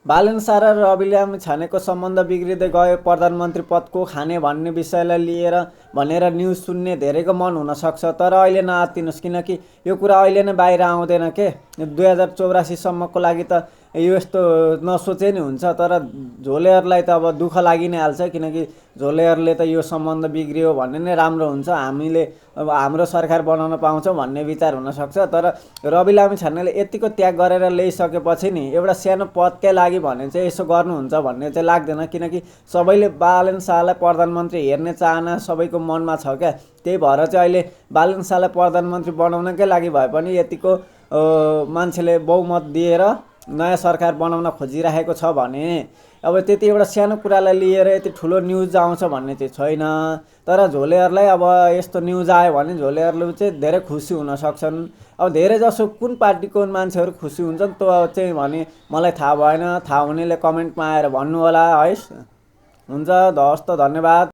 बालन शाह र रवि लामिछानेको सम्बन्ध बिग्रिँदै गयो, प्रधानमन्त्री पदको खाने भन्ने विषयलाई लिएर भनेर न्युज सुन्ने धेरैको मन हुनसक्छ। तर अहिले नआत्तिनुहोस्, किनकि यो कुरा अहिले नै बाहिर आउँदैन के। 2084सम्मको लागि त यो यस्तो नसोचे नि हुन्छ। तर झोलेहरूलाई त अब दुःख लागि नै हाल्छ, किनकि झोलेहरूले त यो सम्बन्ध बिग्रियो भने नै राम्रो हुन्छ, हामीले अब हाम्रो सरकार बनाउन पाउँछौँ भन्ने विचार हुनसक्छ। तर रवि लामिछानेले यतिको त्याग गरेर ल्याइसकेपछि नि एउटा सानो पदकै लागि भने चाहिँ यसो गर्नुहुन्छ भन्ने चाहिँ लाग्दैन, किनकि सबैले बालन शाहलाई प्रधानमन्त्री हेर्ने चाहना सबैको मनमा छ क्या। त्यही भएर चाहिँ अहिले बालन शाहलाई प्रधानमन्त्री बनाउनकै लागि भए पनि यतिको मान्छेले बहुमत दिएर नयाँ सरकार बनाउन खोजिरहेको छ भने अब त्यति एउटा सानो कुरालाई लिएर यति ठुलो न्युज आउँछ भन्ने चाहिँ छैन। तर झोलेहरूलाई अब यस्तो न्युज आयो भने झोलेहरूले चाहिँ धेरै खुसी हुन सक्छन्। अब धेरै जसो कुन पार्टीको मान्छेहरू खुसी हुन्छन् त्यो चाहिँ भने मलाई थाहा भएन, थाहा हुनेले कमेन्टमा आएर भन्नु होला है। हुन्छ, हवस् त, धन्यवाद।